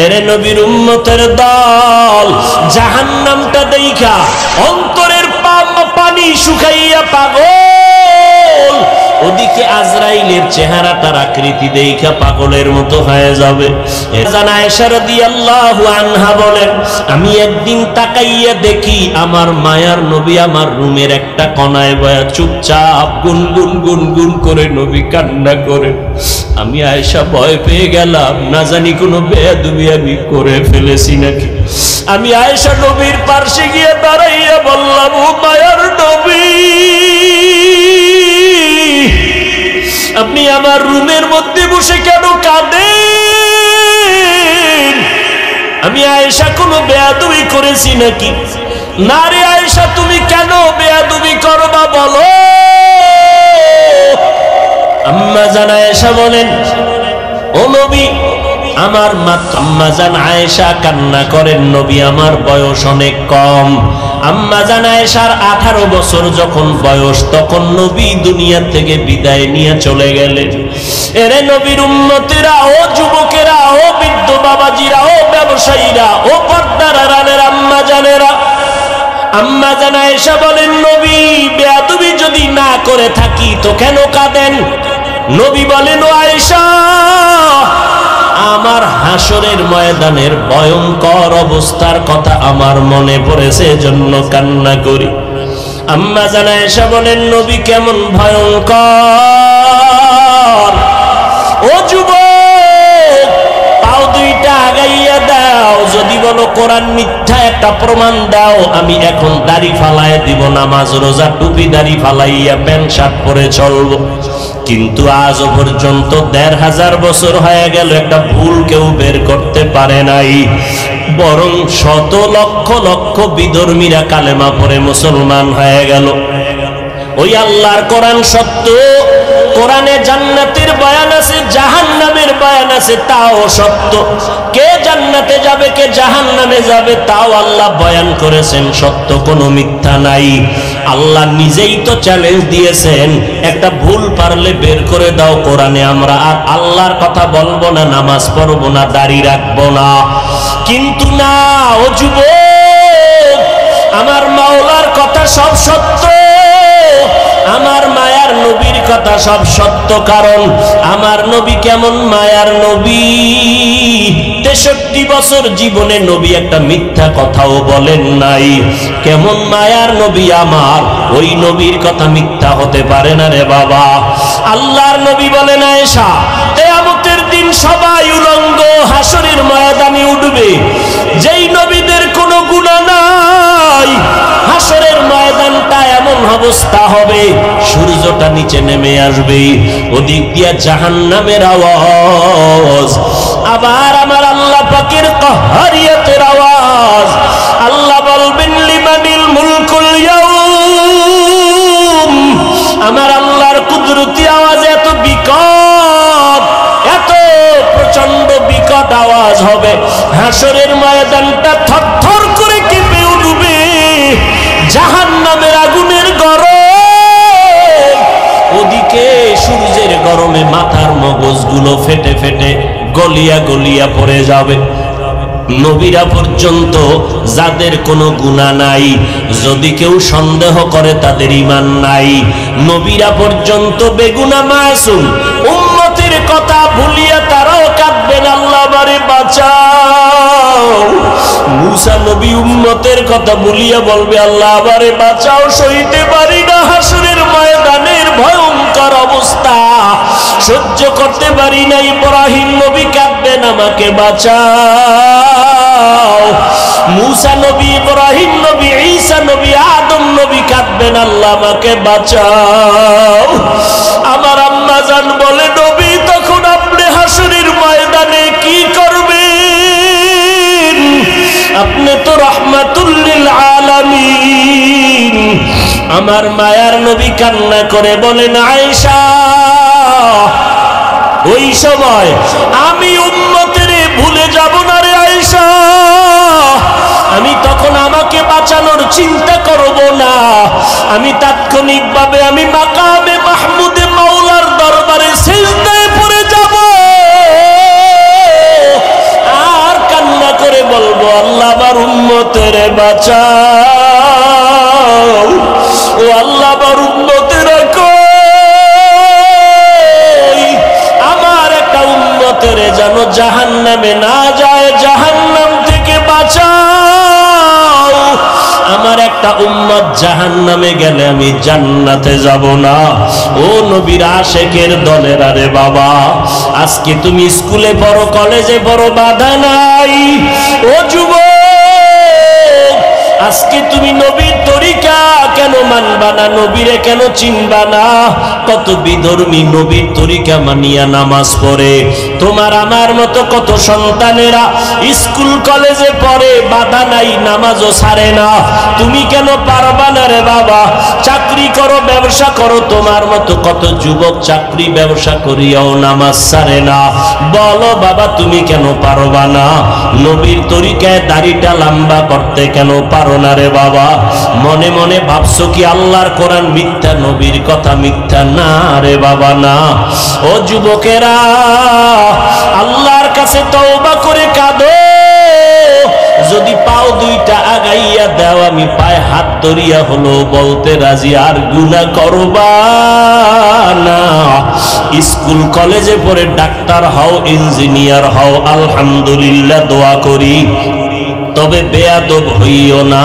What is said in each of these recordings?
এরে নবীর উম্মতের দল, জাহান্নামটা দেইখা অন্তরের পানি শুকাইয়া পাগল, ওদিকে আজরাইলের চেহারাটার আকৃতি দেইখা পাগলের মতো হয়ে যাবে। জানা আয়েশা রাদিয়াল্লাহু আনহা বলেন, আমি একদিন তাকাইয়া দেখি আমার মায়ার নবী আমার রুমের একটা কোণায় বয়া চুপচাপ গুনগুন গুনগুন করে নবী কান্না করে। আমি আয়েশা ভয় পেয়ে গেলাম, না জানি কোনো বেয়াদবি আমি করে ফেলেছি নাকি। আমি আয়েশা নবীর পাশে গিয়ে দাঁড়াইয়া বললাম, ও মায়ার নবী, আপনি আমার রুমের মধ্যে বসে কেন কাঁদেন? আমি আয়েশা কোনো বেয়াদবি করেছি নাকি? না রে আয়েশা, তুমি কেন বেয়াদবি করবা বলো? আম্মা জান আয়েশা বলেন, ও নবী, আমার মা আম্মা জান আয়েশা কান্না করেন, নবী আমার বয়স অনেক কম। আম্মা জান আয়েশার 18 বছর যখন বয়স, তখন নবী দুনিয়া থেকে বিদায় নিয়ে চলে গেলেন। এরে নবীর উম্মতেরা, ও যুবকেরা, ও বৃদ্ধ বাবাজিরা, ও ব্যবসায়ীরা, ও পর্দার আড়ালের আম্মা জানেরা, আম্মা জান আয়েশা বলেন, নবী বেয়াদবি যদি না করে থাকি তো কেন কাঁদেন? নবী বলেন, ও আয়েশা, আমার হাসরের ময়দানের ভয়ঙ্কর অবস্থার কথা আমার মনে পড়েছে, এজন্য কান্না করি। আম্মা জান আয়েশা বলেন, নবী কেমন ভয়ঙ্কর? ও যুবক, পাও দুইটা আগাইয়া দাও, যদি বলো কোরআন মিথ্যা একটা প্রমাণ দাও, আমি এখন দাড়ি ফালাইয়া দিব, নামাজ রোজা টুপি দাড়ি ফালাইয়া প্যান্ট শার্ট পরে চলবো। কিন্তু আজও পর্যন্ত 1500 বছর হয়ে গেল, একটা ভুল কেউ বের করতে পারে নাই, বরং শত লক্ষ লক্ষ বিধর্মীরা কালেমা পড়ে মুসলমান হয়ে গেল। ওই আল্লাহর কোরআন সত্য, কোরআনে জান্নাতের বয়ান আছে, জাহান্নামের বয়ান আছে, তাও সত্য। কে জান্নাতে যাবে, কে জাহান্নামে যাবে, তাও আল্লাহ বয়ান করেছেন, সত্য, কোনো মিথ্যা নাই। আল্লাহ নিজেই তো চ্যালেঞ্জ দিয়েছেন, একটা ভুল পারলে বের করে দাও কোরআনে, আমরা আর আল্লাহর কথা বলবো না, নামাজ পড়বো না, দাড়ি রাখবো না। কিন্তু না, ও যুবক, আমার মাওলার কথা সব সত্য, আমার মায়ার নবীর কথা সব সত্য। কারণ আমার নবী কেমন মায়ার নবী, 63 বছর জীবনে নবী একটা মিথ্যা কথাও বলেন নাই। কেমন মায়ার নবী আমার, ওই নবীর কথা মিথ্যা হতে পারে না রে বাবা। আল্লাহর নবী বলেন, আয়েশা, কিয়ামতের দিন সবাই উলঙ্গ হাসরের ময়দানে উঠবে, যেই নবীদের কোনো গুনাহ নাই, হাসরের ময়দানটা এমন অবস্থা হবে, সূর্যটা নিচে নেমে আসবে, ওদিক দিয়া জাহান্নামের আওয়াজ, আবার আমার আল্লাহ পাকের কাহারিয়াতের আওয়াজ। আল্লাহ বলবেন, লিমানিল মুলকুল ইয়াউম, আমার আল্লাহর কুদরতি আওয়াজ এত বিকট, এত প্রচন্ড বিকট আওয়াজ হবে, হাসরের ময়দানটা থরথর করে কেঁপে উঠবে, জাহান্নামের আগুনের গরম, ওদিকে সূর্যের গরমে মাথার মগজগুলো ফেটে ফেটে গলিয়া গলিয়া পড়ে যাবে। নবীরা পর্যন্ত যাদের কোনো গুনাহ নাই, যদি কেউ সন্দেহ করে তাদের ঈমান নাই, নবীরা পর্যন্ত বেগুনাহ মাসুম, উম্মতের কথা ভুলিয়া তারাও কাঁদবেন, আল্লাহ আমারে বাঁচাও। মুসা নবী উম্মতের কথা ভুলিয়া বলবে, আল্লাহ আমারে বাঁচাও, সইতে পারি না হাসরের ময়দানের ভয়ঙ্কর অবস্থা, সহ্য করতে পারি না। ইব্রাহিম নবী কাঁদবেন, আমাকে বাঁচাও। মুসা নবী, ইব্রাহিম নবী, ঈসা নবী, আদম নবী কাঁদবেন, আল্লাহ আমাকে বাঁচাও। আমার আম্মা জান বলে, নবী তখন আপনি হাসরের ময়দানে কি করবেন? আপনি তো রাহমাতুল লিল আলামিন। আমার মায়ার নবী কান্না করে বলেন, আয়েশা, ওই সময় আমি উম্মতের ভুলে যাব না রে আয়েশা, আমি তখন আমাকে বাঁচানোর চিন্তা করব না, আমি তাৎক্ষণিকভাবে আমি মাকামে মাহমুদে মাওলার দরবারে সিজদায় পড়ে যাব, আর বলবো আল্লাহ আমার উম্মতের বাঁচাও, ও আল্লাহ আমার উম্মতের কই, আমার একটা উম্মতের যেন জাহান্নামে না যায়, জাহান্নাম থেকে বাঁচাও। আমার একটা উম্মত জাহান্নামে গেলে আমি জান্নাতে যাব না। ও নবীর আশেকের দলের আরে বাবা, আজকে তুমি স্কুলে পড়ো, কলেজে পড়ো, বাধা নাই। ও যুবক, আজকে তুমি নবীর তরিকা কেন মানবা না, নবীরে কেন চিনবা না? কত বিধর্মী নবীর তরিকা মানিয়া নামাজ পড়ে। তোমার আমার মতো কত সন্তানেরা স্কুল কলেজে পড়ে, বাধা নাই, নামাজও ছাড়ে না। তুমি কেন পারবা না রে বাবা? চাকরি করো, ব্যবসা করো, তোমার মতো কত যুবক চাকরি ব্যবসা করিয়াও নামাজ ছাড়ে না। বলো বাবা তুমি কেন পারবা না? নবীর তরিকায় দাড়িটা লম্বা করতে কেন পারো না রে বাবা? মনে মনে ভাবছো কি আল্লাহর কোরআন মিথ্যা, নবীর কথা মিথ্যা? না রে বাবা না। ও যুবকেরা, আল্লাহর কাছে তওবা করে কাঁদো। যদি পাও দুইটা আগাইয়া দাও, আমি পায়ে হাত ধরিয়া হলো বলতে রাজি, আর গুনাহ করবা না। স্কুল কলেজে পড়ে ডাক্তার হও, ইঞ্জিনিয়ার হও, আলহামদুলিল্লাহ দোয়া করি, তবে বেয়াদব হইও না।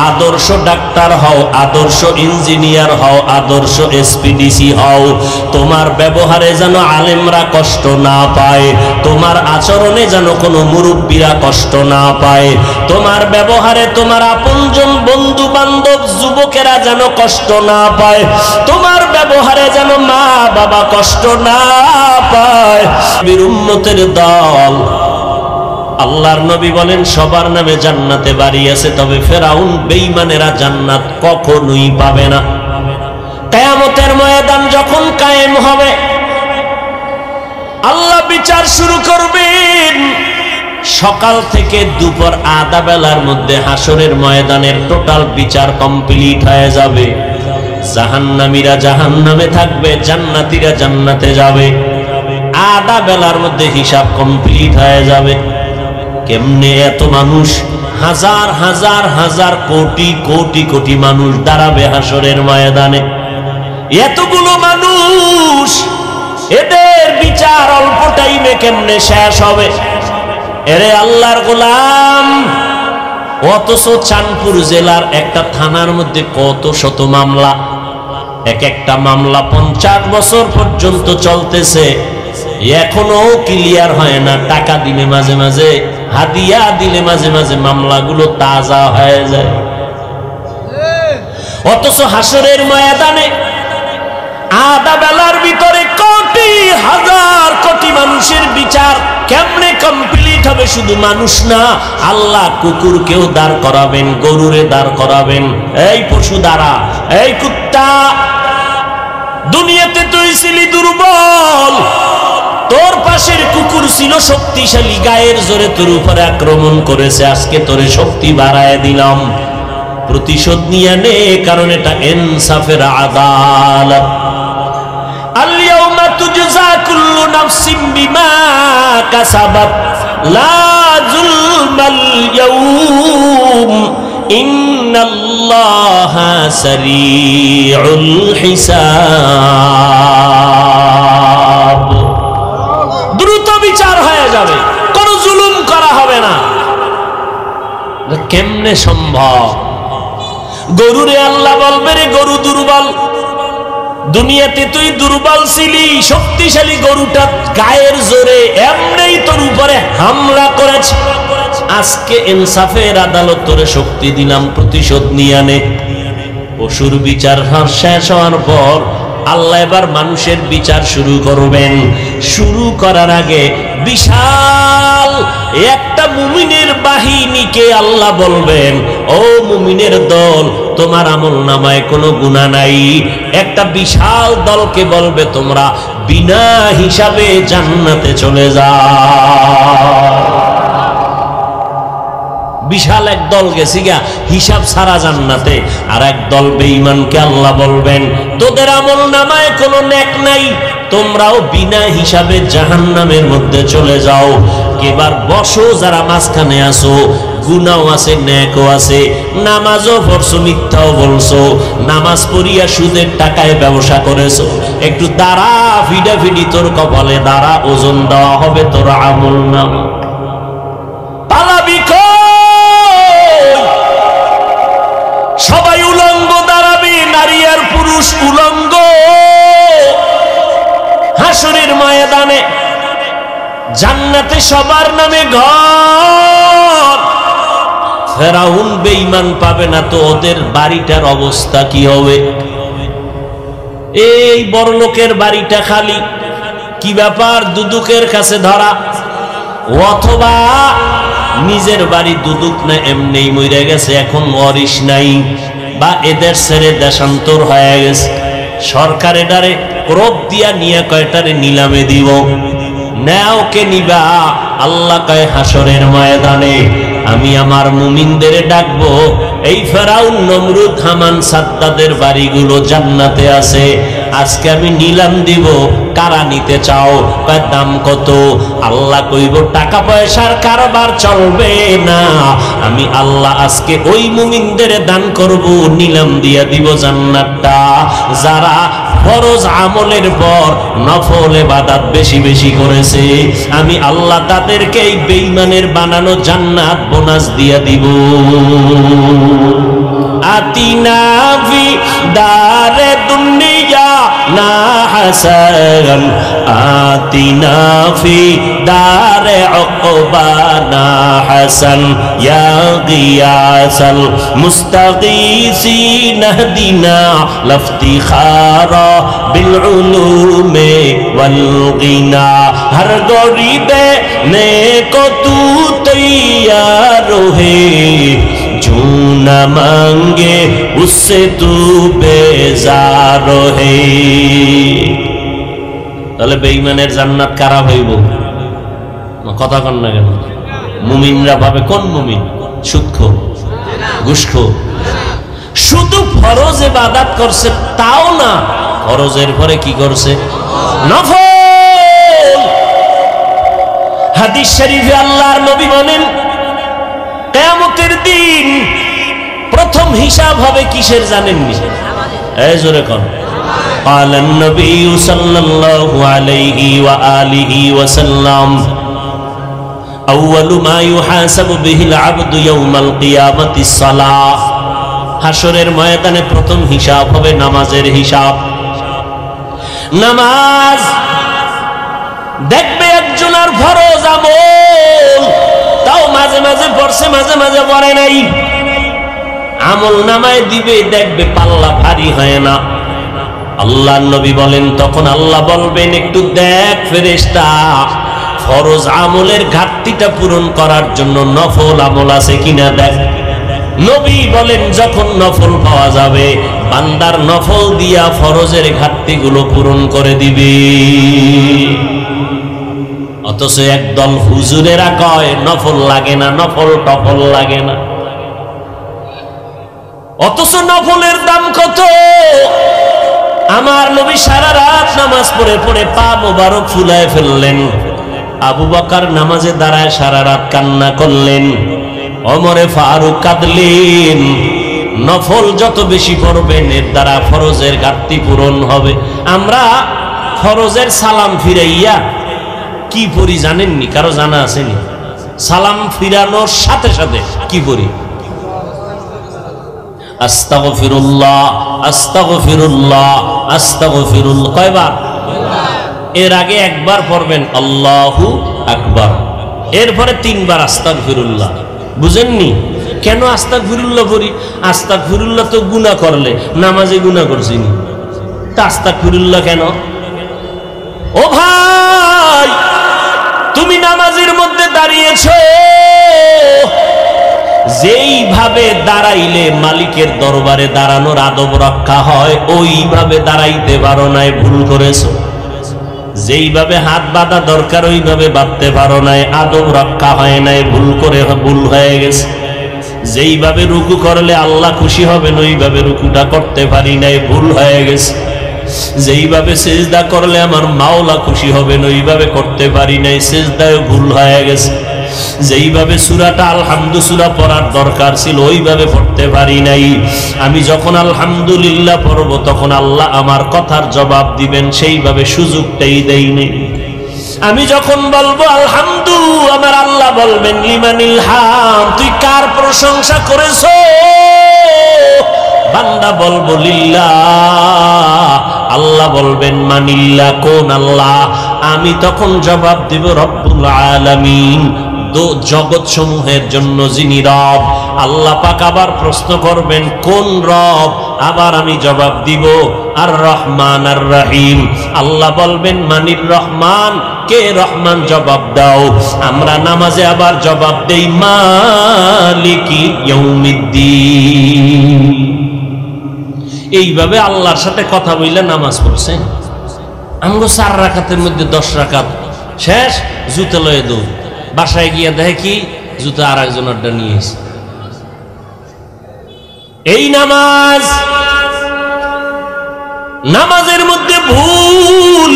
আদর্শ ডাক্তার হও, আদর্শ ইঞ্জিনিয়ার হও, আদর্শ এসপিডিসি হও। তোমার ব্যবহারে যেন আলেমরা কষ্ট না পায়, তোমার আচরণে যেন কোনো মুরব্বীরা কষ্ট না পায়, তোমার ব্যবহারে তোমার আপনজন বন্ধু বান্ধব যুবকেরা যেন কষ্ট না পায়, তোমার ব্যবহারে যেন মা বাবা কষ্ট না পায়। বীর উম্মতের দল, আল্লাহর নবী বলেন সবার নামে জান্নাতে বাড়ি আছে, তবে ফেরাউন বেঈমানেরা জান্নাত কখনোই পাবে না। কিয়ামতের ময়দান যখন কায়েম হবে, আল্লাহ বিচার শুরু করবেন। সকাল থেকে দুপুর আধা বেলার মধ্যে হাসরের ময়দানের টোটাল বিচার কমপ্লিট হয়ে যাবে। জাহান্নামীরা জাহান্নামে থাকবে, জান্নাতীরা জান্নাতে যাবে। আধা বেলার মধ্যে হিসাব কমপ্লিট হয়ে যাবে। কেমনে এত মানুষ, হাজার হাজার হাজার কোটি কোটি কোটি মানুষ দাঁড়াবে হাসরের ময়দানে। এতগুলো মানুষ, এদের বিচার অল্প টাইমে কেমনে শেষ হবে? এরে আল্লাহর গোলাম, অথচ চাঁদপুর জেলার একটা থানার মধ্যে কত শত মামলা, এক একটা মামলা 50 বছর পর্যন্ত চলতেছে, এখনো ক্লিয়ার হয় না। টাকা দিলে মাঝে মাঝে, হাদিয়া দিলে মাঝে মাঝে মামলাগুলো তাজা হয়ে যায়। অথচ হাসরের ময়দানে আধা বেলার ভিতরে কোটি হাজার কোটি মানুষের বিচার কেমনে কমপ্লিট হবে? শুধু মানুষ না, আল্লাহ কুকুরকেও দাঁড় করাবেন, গরুরে দাঁড় করাবেন। এই পশু দাঁড়া, এই কুত্তা, দুনিয়াতে তুই ছিলি দুর্বল, তোর পাশের কুকুর ছিল শক্তিশালী, গায়ের জোরে তোর উপরে আক্রমণ করেছে, আজকে তোরে শক্তি বাড়ায় দিলাম, প্রতিশোধ নিয়ে নে, কারণ এটা ইনসাফের আদালত। আল-ইয়াউমা তুজজা কুল্লু নাফসিন বিমা কাসাবাত লা যুলমাল ইয়াউম ইন্নাল্লাহা সারিউল হিসাব। দ্রুত বিচার হয়ে যাবে, কোনো জুলুম করা হবে না। কেমনে সম্ভব? গরুরে আল্লাহ বলবে, রে গরু দুর্বল, দুনিয়াতে তুই দুর্বল ছিলি, শক্তিশালী গরুটা গায়ের জোরে এমনি তোর উপরে হামলা করেছে, আজকে ইনসাফের আদালত তোরে শক্তি দিলাম, প্রতিশোধ নিয়ে আনে। পশুর বিচার শেষ হওয়ার পর আল্লাহ এবার মানুষের বিচার শুরু করবেন। শুরু করার আগে বিশাল একটা মুমিনের বাহিনীকে আল্লাহ বলবেন, ও মুমিনের দল, তোমার আমল নামায় কোনো গুনাহ নাই। একটা বিশাল দলকে বলবে, তোমরা বিনা হিসাবে জান্নাতে চলে যাও। বিশাল এক দল গেছি গা হিসাব ছাড়া জান্নাতে, আর এক দল বেঈমানকে আল্লাহ বলবেন, তোদের আমল নামায় কোনো নেক নাই, তোমরাও বিনা হিসাবে জাহান্নামের মধ্যে চলে যাও। এবার বসো যারা মাঝখানে আসো, গুনাও আছে নেকও আছে, নামাজও পড়ছো মিথ্যাও বলছো, নামাজ পড়িয়া সুদের টাকায় ব্যবসা করেছো, একটু দাঁড়া, ফিডাফিডি তোর কপালে দাঁড়া, ওজন দেওয়া হবে তোর আমল নামা। পালাবি কই? সবাই উলঙ্গ দাঁড়াবি, নারী আর পুরুষ উলঙ্গ হাসরের ময়দানে। জান্নাতে সবার নামে ঘর। ফেরাউন বেঈমান পাবে না তো ওদের বাড়িটার অবস্থা কি হবে? এই বড় লোকের বাড়িটা খালি, কি ব্যাপার? দুদুকের কাছে ধরা, অথবা নিজের বাড়ি দুদুক না এমনি মরে গেছে, এখন ওয়ারিশ নাই, বা এদের ছেড়ে দেশান্তর হয়ে গেছে। সরকার এটারে ক্রোপ দিয়া নিয়ে কয়টারে নিলামে দিব। নাও কে নিবা? আল্লাহ কয় হাসরের ময়দানে আমি আমার মুমিনদের ডাকবো, এই ফেরাউন নমরুদ হামান সাদ্দাদের বাড়িগুলো জান্নাতে আছে, আজকে আমি নিলাম দিব, কারা নিতে চাও? কয় দাম কত? আল্লাহ কইব টাকা পয়সার কারবার চলবে না, আমি আল্লাহ আজকে ওই মুমিনদের দান করব, নিলাম দিয়া দিব জান্নাতটা। যারা ফরজ আমলের পর নফল ইবাদত বেশি বেশি করেছে, আমি আল্লাহ তাদেরকে এই বেঈমানের বানানো জান্নাত বোনাস দিয়া দিব। আতিনা ফি দারে দুনিয়া না হাসান, আতিনা ফি দারে উকবা না হাসান, ইয়া গিয়াসাল মুস্তাগীসিন হদিনা লফতিখারা বিল উলুমে ওয়াল গিনা। হর গরিবে নেকো তু তৈয়ার হে, जो न मांगे उससे तू बेजार है। তাহলে বেঈমানের জান্নাত কারা হইব? কথা কন না কেন? মুমিনরা পাবে। কোন মুমিন? সুদখোর, ঘুষখোর। শুধু ফরজ ইবাদত করছে তাও না, ফরজের পরে কি করছে? নফল। হাদিস শরীফে আল্লাহর নবী বলেন কিয়ামতের দিন প্রথম হিসাব হবে কিসের জানেননি? এই জোরে কোন? قال النبي صلى الله عليه وآله وسلم أول ما يحاسب به العبد يوم القيامة الصلاة। হাসরের ময়দানে প্রথম হিসাব হবে নামাজের হিসাব। নামাজ দেখবে একজনের ফরজ আমল তাও মাঝে মাঝে পড়ছে, মাঝে মাঝে পড়ে নাই, আমল নামায় দিবে, দেখবে পাল্লা ভারী হয় না। আল্লাহ নবী বলেন তখন আল্লাহ বলবেন একটু দেখ ফেরেশতা, ফরজ আমলের ঘাটতিটা পূরণ করার জন্য নফল আমল আছে কিনা দেখ। নবী বলেন যখন নফল পাওয়া যাবে, বান্দার নফল দিয়া ফরজের ঘাটতিগুলো পূরণ করে দিবে। অথচ একদল হুজুরেরা কয় নফল লাগে না, নফল টফল লাগে না। অথচ নফলের দাম কত? আমার নবী সারা রাত নামাজ পড়ে পড়ে পা মোবারক ফুলায় ফেললেন। আবু বকর নামাজে দাঁড়ায় সারা রাত কান্না করলেন। ওমরে ফারুক কাঁদলেন। নফল যত বেশি পড়বেন এর দ্বারা ফরজের ঘাটতি পূরণ হবে। আমরা ফরজের সালাম ফিরাইয়া কি পড়ি জানেননি? কারো জানা আসেনি? সালাম ফিরানোর সাথে সাথে কি পড়ি? আস্তাগফিরুল্লাহ, আস্তাগফিরুল্লাহ, আস্তাগফিরুল্লাহ। কয়বার? এর আগে একবার পড়বেন আল্লাহু আকবার, এরপরে তিনবার আস্তাগফিরুল্লাহ। বুঝেননি কেন আস্তাগফিরুল্লাহ পড়ি? আস্তাগফিরুল্লাহ তো গুনাহ করলে, নামাজে গুনাহ করছিনি, তা আস্তাগফিরুল্লাহ কেন? ও ভাই, তুমি নামাজের মধ্যে দাঁড়িয়েছো, যেইভাবে দাঁড়াইলে মালিকের দরবারে দাঁড়ানোর আদব রক্ষা হয় ওইভাবে দাঁড়াইতে পারো নাই, ভুল করেছো। যেইভাবে হাত বাঁধা দরকার ওইভাবে বাঁধতে পারো নাই, আদব রক্ষা হয় নাই, ভুল করে ভুল হয়ে গেছে। যেইভাবে রুকু করলে আল্লাহ খুশি হবেন ওইভাবে রুকুটা করতে পারি নাই, ভুল হয়ে গেছে। যেইভাবে সিজদা করলে আমার মাওলা খুশি হবেন ওইভাবে করতে পারি নাই, সিজদায় ভুল হয়ে গেছে। যেইভাবে সূরাটা আলহামদু সূরা পড়ার দরকার ছিল ওইভাবে পড়তে পারি নাই। আমি যখন আলহামদুলিল্লাহ পড়ব তখন আল্লাহ আমার কথার জবাব দিবেন, সেইভাবে সুযোগটাই দেয়নি। আমি যখন বলবো আলহামদু, আমার আল্লাহ বলবেন লিমানিল হাম, তুই কার প্রশংসা করেছো? বান্দা বলবো লিল্লাহ, আল্লাহ বলবেন মানিল্লাহ, কোন আল্লাহ? আমি তখন জবাব দিব রব্বুল আলামিন, জগৎ সমূহের জন্য যিনি রব। আল্লাহ পাক আবার প্রশ্ন করবেন কোন রব? আবার আমি জবাব দিব আর রহমান আর রহিম। আল্লাহ বলবেন মানির রহমান, কে রহমান? জবাব দাও। আমরা নামাজে আবার জবাব দেই মালিকি ইয়াউমিদ্দিন। এইভাবে আল্লাহর সাথে কথা বললে নামাজ পড়ছেন। আমগো 4 রাকাতের মধ্যে 10 রাকাত শেষ, জুতো লয়ে দৌড়। বাসায় গিয়ে দেখে কি জুতো আর একজনেরটা নিয়ে এসে। এই নামাজ, নামাজের মধ্যে ভুল।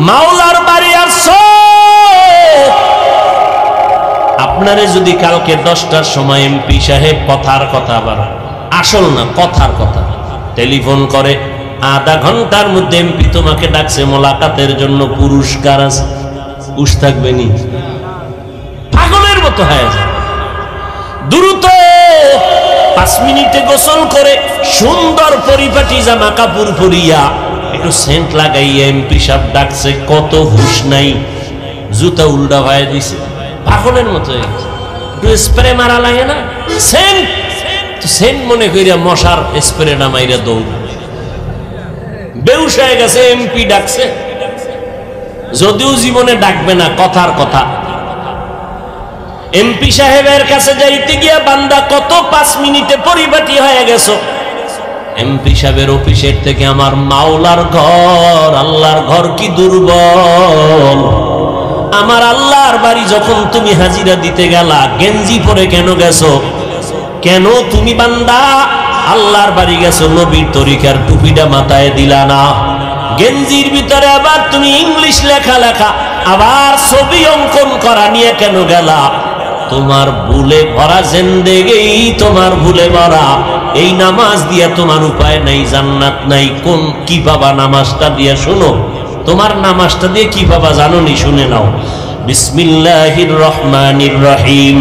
মাওলার বাড়ি আসছো, আপনারে যদি কালকে 10টার সময় এমপি সাহেব কথার কথা, আবার আসল না কথার কথা, টেলিফোন করে আধা ঘন্টার মধ্যে এমপি তোমাকে ডাকছে মোলাকাতের জন্য, পুরস্কার আছে, উস থাকবে নি? পাগলের মতো হয়ে যায়। দ্রুত 5 মিনিটে গোসল করে সুন্দর পরিপাটি জামা কাপড় পরিয়া একটু সেন্ট লাগাইয়া এমপি সাহেব ডাকছে, কত হুশ নাই, জুতা উল্টা ভাইয়া দিছে, পাগলের মতো হয়ে গেছে। একটু স্প্রে মারা লাগে না, সেন্ট সেন্ট মনে করিয়া মশার স্প্রেটা মাইরা দৌড়, বেউস হয়ে গেছে। এমপি ডাকছে, যদিও জীবনে ডাকবে না, কথার কথা। এমপি সাহেবের কাছে যাইতে গিয়া বান্দা কত 5 মিনিটে পরিপাটি হয়ে গেছো। এমপি সাহেবের অফিসের থেকে আমার মাওলার ঘর, আল্লাহর ঘর কি দুর্বল। আমার আল্লাহর বাড়ি যখন তুমি হাজিরা দিতে গেলা, গেঞ্জি পরে কেন গেছো? কেন তুমি বান্দা আল্লাহর বাড়ি গেছো, নবীর তরিকার টুপিটা মাথায় দিলা না? গেঞ্জির ভিতরে আবার তুমি ইংলিশ লেখা লেখা, আবার ছবি অঙ্কন করা নিয়ে কেন গেলা? তোমার ভুলে ভরা জিন্দেগি, তোমার ভুলে ভরা। এই নামাজ দিয়া তোমার উপায় নাই, জান্নাত নাই। কোন কি পাবা নামাজটা দিয়ে? শোনো, তোমার নামাজটা দিয়ে কি পাবা জানো নি? শুনে নাও। বিসমিল্লাহির রহমানির রহিম।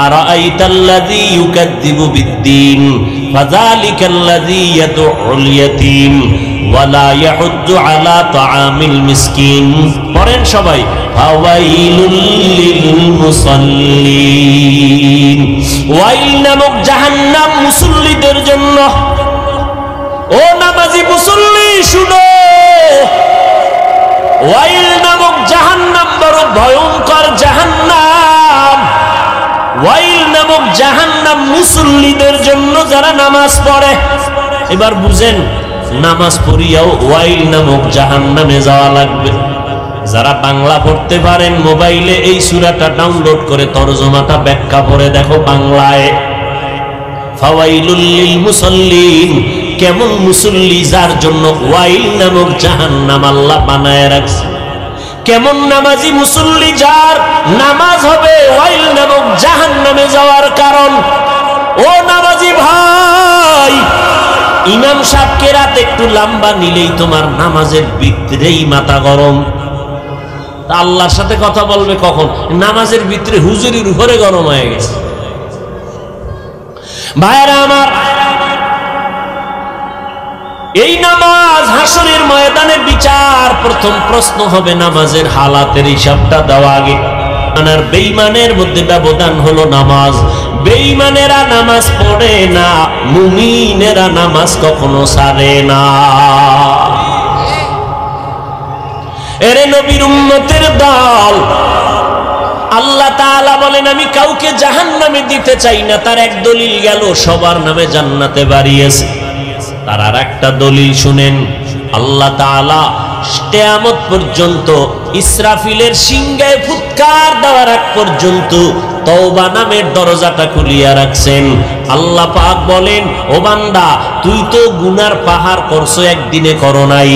আরাআইতাল্লাযী ইউকাযযিবু বিদ্দীন ফাযালিকাল্লাযী ইয়াদউল ইয়াতীম ওয়ালা ইয়াহুদ্দু আলা তাআমিল মিসকিন। পড়েন সবাই। ফাওয়াইলুল লিল মুসাল্লিন। ওয়াইল নামক জাহান্নাম মুসল্লিদের জন্য। ও নামাজি মুসল্লি শুনো, ওয়াইল নামক জাহান্নাম বড় ভয়ঙ্কর জাহান্নাম। ওয়াইল নামক জাহান্নাম মুসল্লিদের জন্য যারা নামাজ পড়ে। এবার বুঝেন, নামাজ পড়িয়াও ওয়াইল নামক জাহান্নামে যাওয়া লাগবে। যারা বাংলা পড়তে পারেন মোবাইলে এই সূরাটা ডাউনলোড করে তরজমাটা ব্যাখ্যা করে দেখো বাংলায়। ফাওয়াইলুল লিল মুসাল্লিন, কেমন মুসল্লি যার জন্য ওয়াইল নামক জাহান্নাম আল্লাহ বানায় রাখছে। কেমন নামাজি মুসল্লি যার নামাজ হবে ওয়াইল নামক জাহান্নামে যাওয়ার কারণ। ও নামাজি ভাই, ইমাম সাহেবকে রাত একটু লম্বা নিলেই তোমার নামাজের ভিতরেই মাথা গরম। আল্লাহর সাথে কথা বলবে কখন? নামাজের ভিতরে হুজুরির উপরে গরম হয়ে গেছে। ভাইরা আমার, এই নামাজ হাসরের ময়দানে বিচার। প্রথম প্রশ্ন হবে নামাজের হালাতের হিসাবটা দেওয়া আগে। আর বেঈমানের মধ্যে ব্যবধান হলো নামাজ। বেঈমানেরা নামাজ পড়ে না, মুমিনেরা নামাজ কখনো ছাড়ে না। এরে নবীর উম্মতের দল, আল্লাহ তাআলা বলেন আমি কাউকে জাহান্নামে দিতে চাই না। তার এক দলিল গেল, সবার নামে জান্নাতে বাড়িয়েছে। তার আর একটা দলিল শুনেন, আল্লাহ তাআলা কিয়ামত পর্যন্ত ইসরাফিলের সিংহায় ফুৎকার দেওয়ার আগ পর্যন্ত তওবা নামের দরজাটা খুলিয়া রাখছেন। আল্লাহ পাক বলেন, ও বান্দা, তুই তো গুনার পাহাড় করছো, একদিনে করো নাই।